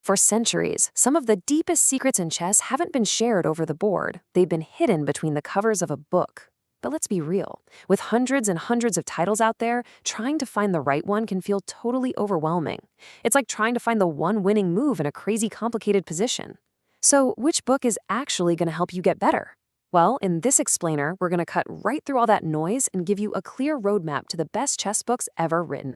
For centuries, some of the deepest secrets in chess haven't been shared over the board. They've been hidden between the covers of a book. But let's be real. With hundreds and hundreds of titles out there, trying to find the right one can feel totally overwhelming. It's like trying to find the one winning move in a crazy complicated position. So, which book is actually going to help you get better? Well, in this explainer, we're going to cut right through all that noise and give you a clear roadmap to the best chess books ever written.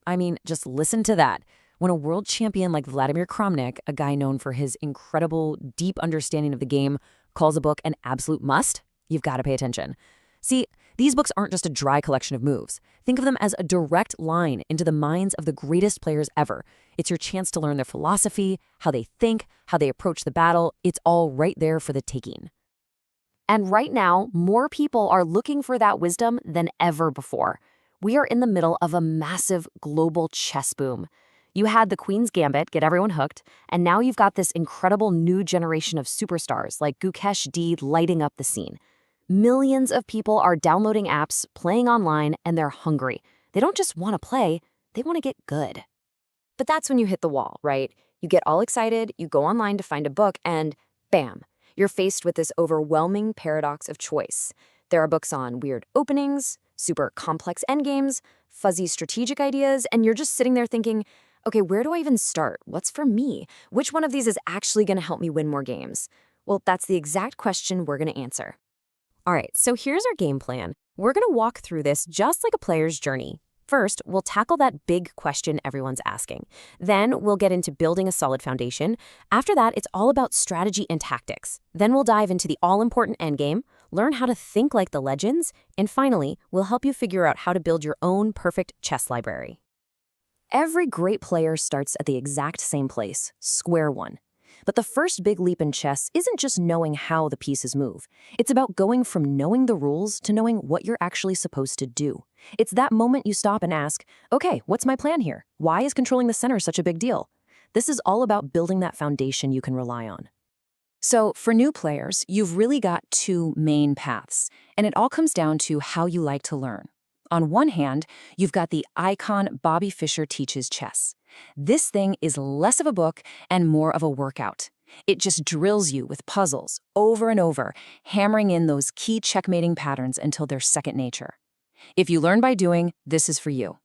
I mean, just listen to that. When a world champion like Vladimir Kramnik, a guy known for his incredible, deep understanding of the game, calls a book an absolute must, you've got to pay attention. See, these books aren't just a dry collection of moves. Think of them as a direct line into the minds of the greatest players ever. It's your chance to learn their philosophy, how they think, how they approach the battle. It's all right there for the taking. And right now, more people are looking for that wisdom than ever before. We are in the middle of a massive global chess boom. You had the Queen's Gambit get everyone hooked, and now you've got this incredible new generation of superstars like Gukesh D lighting up the scene. Millions of people are downloading apps, playing online, and they're hungry. They don't just want to play, they want to get good. But that's when you hit the wall, right? You get all excited, you go online to find a book, and bam, you're faced with this overwhelming paradox of choice. There are books on weird openings, super complex endgames, fuzzy strategic ideas, and you're just sitting there thinking, okay, where do I even start? What's for me? Which one of these is actually going to help me win more games? Well, that's the exact question we're going to answer. All right, so here's our game plan. We're going to walk through this just like a player's journey. First, we'll tackle that big question everyone's asking. Then we'll get into building a solid foundation. After that, it's all about strategy and tactics. Then we'll dive into the all-important endgame, learn how to think like the legends, and finally, we'll help you figure out how to build your own perfect chess library. Every great player starts at the exact same place, square one. But the first big leap in chess isn't just knowing how the pieces move. It's about going from knowing the rules to knowing what you're actually supposed to do. It's that moment you stop and ask, okay, what's my plan here? Why is controlling the center such a big deal? This is all about building that foundation you can rely on. So for new players, you've really got two main paths, and it all comes down to how you like to learn. On one hand, you've got the icon Bobby Fischer Teaches Chess. This thing is less of a book and more of a workout. It just drills you with puzzles over and over, hammering in those key checkmating patterns until they're second nature. If you learn by doing, this is for you.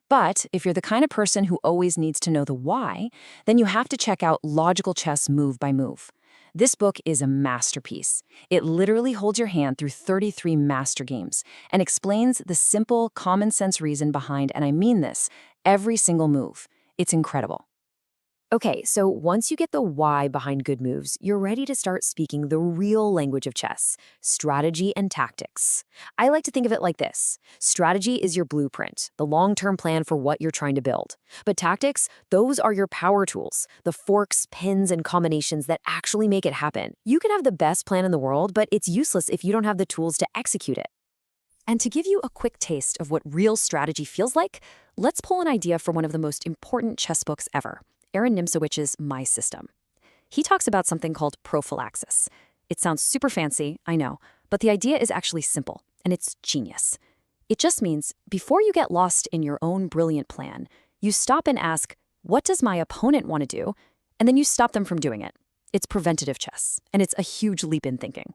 But if you're the kind of person who always needs to know the why, then you have to check out Logical Chess Move by Move. This book is a masterpiece. It literally holds your hand through 33 master games and explains the simple, common-sense reason behind, and I mean this, every single move. It's incredible. Okay, so once you get the why behind good moves, you're ready to start speaking the real language of chess, strategy and tactics. I like to think of it like this. Strategy is your blueprint, the long-term plan for what you're trying to build. But tactics, those are your power tools, the forks, pins, and combinations that actually make it happen. You can have the best plan in the world, but it's useless if you don't have the tools to execute it. And to give you a quick taste of what real strategy feels like, let's pull an idea from one of the most important chess books ever. Aaron Nimcowicz's My System. He talks about something called prophylaxis. It sounds super fancy, I know, but the idea is actually simple, and it's genius. It just means before you get lost in your own brilliant plan, you stop and ask, what does my opponent want to do? And then you stop them from doing it. It's preventative chess, and it's a huge leap in thinking.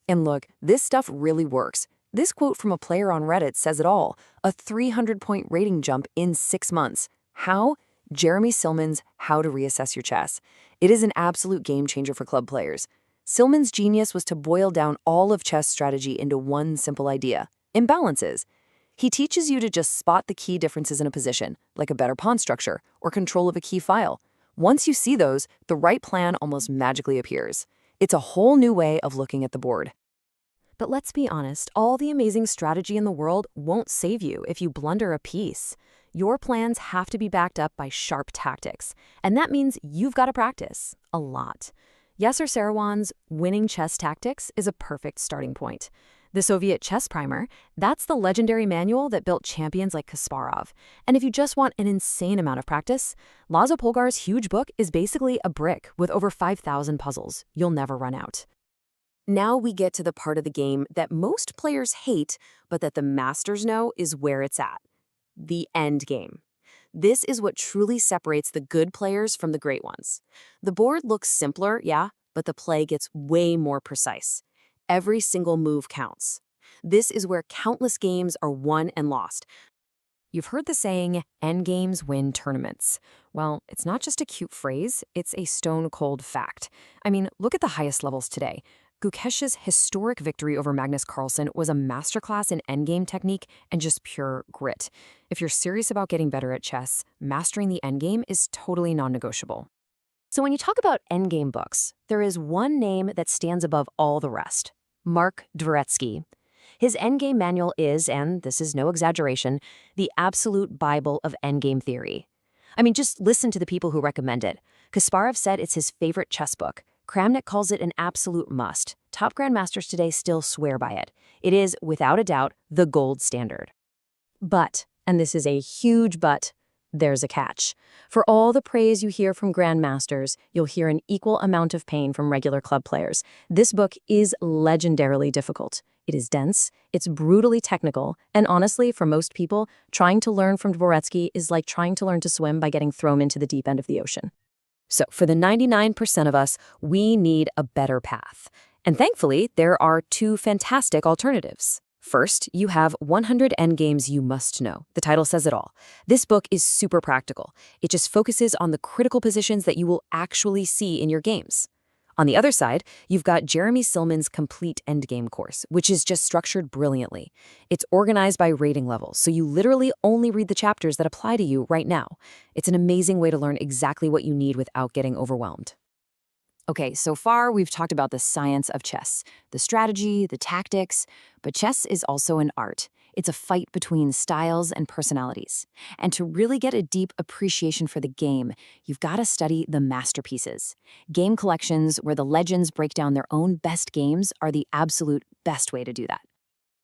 And look, this stuff really works. This quote from a player on Reddit says it all, a 300-point rating jump in 6 months. How? Jeremy Silman's How to Reassess Your Chess. It is an absolute game changer for club players. Silman's genius was to boil down all of chess strategy into one simple idea: imbalances. He teaches you to just spot the key differences in a position, like a better pawn structure or control of a key file. Once you see those, the right plan almost magically appears. It's a whole new way of looking at the board. But let's be honest, all the amazing strategy in the world won't save you if you blunder a piece. Your plans have to be backed up by sharp tactics, and that means you've got to practice a lot. Yasser Seirawan's Winning Chess Tactics is a perfect starting point. The Soviet Chess Primer, that's the legendary manual that built champions like Kasparov. And if you just want an insane amount of practice, Laszlo Polgar's huge book is basically a brick with over 5,000 puzzles. You'll never run out. Now we get to the part of the game that most players hate, but that the masters know is where it's at. The end game. This is what truly separates the good players from the great ones. The board looks simpler, yeah, but the play gets way more precise. Every single move counts. This is where countless games are won and lost. You've heard the saying, endgames win tournaments. Well, it's not just a cute phrase, it's a stone-cold fact. I mean, look at the highest levels today. Gukesh's historic victory over Magnus Carlsen was a masterclass in endgame technique and just pure grit. If you're serious about getting better at chess, mastering the endgame is totally non-negotiable. So when you talk about endgame books, there is one name that stands above all the rest: Mark Dvoretsky. His endgame manual is, and this is no exaggeration, the absolute Bible of endgame theory. I mean, just listen to the people who recommend it. Kasparov said it's his favorite chess book. Kramnik calls it an absolute must. Top grandmasters today still swear by it. It is, without a doubt, the gold standard. But, and this is a huge but, there's a catch. For all the praise you hear from grandmasters, you'll hear an equal amount of pain from regular club players. This book is legendarily difficult. It is dense, it's brutally technical, and honestly, for most people, trying to learn from Dvoretsky is like trying to learn to swim by getting thrown into the deep end of the ocean. So for the 99% of us, we need a better path. And thankfully, there are two fantastic alternatives. First, you have 100 Endgames You Must Know. The title says it all. This book is super practical. It just focuses on the critical positions that you will actually see in your games. On the other side, you've got Jeremy Silman's Complete Endgame course, which is just structured brilliantly. It's organized by rating levels, so you literally only read the chapters that apply to you right now. It's an amazing way to learn exactly what you need without getting overwhelmed. Okay, so far we've talked about the science of chess, the strategy, the tactics, but chess is also an art. It's a fight between styles and personalities. And to really get a deep appreciation for the game, you've got to study the masterpieces. Game collections where the legends break down their own best games are the absolute best way to do that.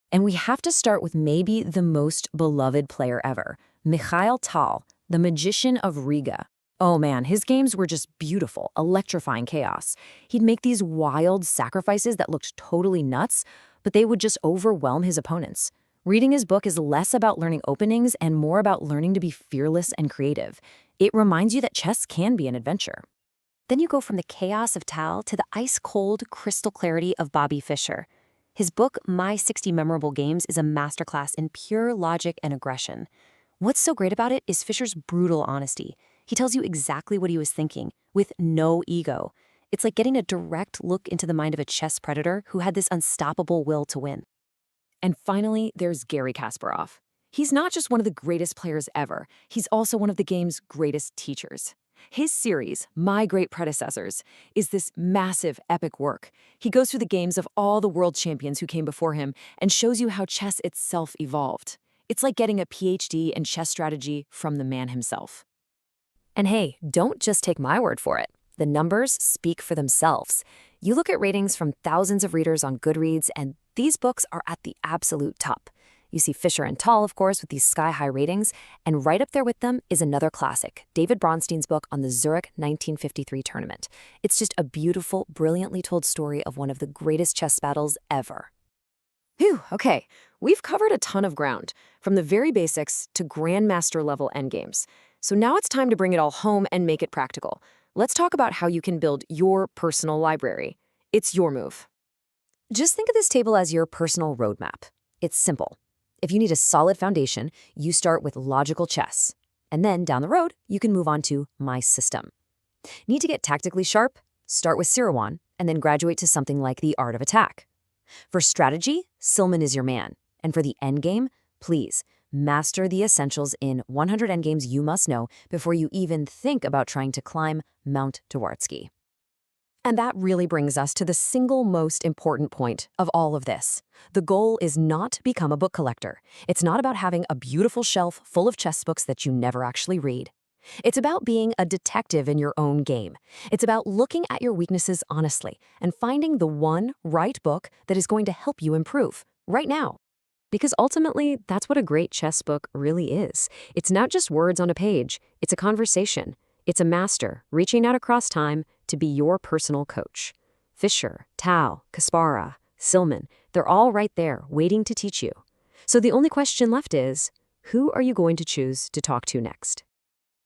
And we have to start with maybe the most beloved player ever, Mikhail Tal, the magician of Riga. Oh man, his games were just beautiful, electrifying chaos. He'd make these wild sacrifices that looked totally nuts, but they would just overwhelm his opponents. Reading his book is less about learning openings and more about learning to be fearless and creative. It reminds you that chess can be an adventure. Then you go from the chaos of Tal to the ice-cold crystal clarity of Bobby Fischer. His book, My 60 Memorable Games, is a masterclass in pure logic and aggression. What's so great about it is Fischer's brutal honesty. He tells you exactly what he was thinking, with no ego. It's like getting a direct look into the mind of a chess predator who had this unstoppable will to win. And finally, there's Garry Kasparov. He's not just one of the greatest players ever, he's also one of the game's greatest teachers. His series, My Great Predecessors, is this massive, epic work. He goes through the games of all the world champions who came before him and shows you how chess itself evolved. It's like getting a PhD in chess strategy from the man himself. And hey, don't just take my word for it. The numbers speak for themselves. You look at ratings from thousands of readers on Goodreads, and these books are at the absolute top. You see Fischer and Tal, of course, with these sky-high ratings, and right up there with them is another classic, David Bronstein's book on the Zurich 1953 tournament. It's just a beautiful, brilliantly told story of one of the greatest chess battles ever. Phew, okay, we've covered a ton of ground, from the very basics to grandmaster-level endgames. So now it's time to bring it all home and make it practical. Let's talk about how you can build your personal library. It's your move. Just think of this table as your personal roadmap. It's simple. If you need a solid foundation, you start with logical chess. And then down the road, you can move on to My System. Need to get tactically sharp? Start with Sirawan, and then graduate to something like The Art of Attack. For strategy, Silman is your man. And for the endgame, please, master the essentials in 100 Endgames You Must Know before you even think about trying to climb Mount Dvoretsky. And that really brings us to the single most important point of all of this. The goal is not to become a book collector. It's not about having a beautiful shelf full of chess books that you never actually read. It's about being a detective in your own game. It's about looking at your weaknesses honestly and finding the one right book that is going to help you improve right now. Because ultimately, that's what a great chess book really is. It's not just words on a page, it's a conversation. It's a master reaching out across time to be your personal coach. Fischer, Tal, Kasparov, Silman, they're all right there waiting to teach you. So the only question left is, who are you going to choose to talk to next?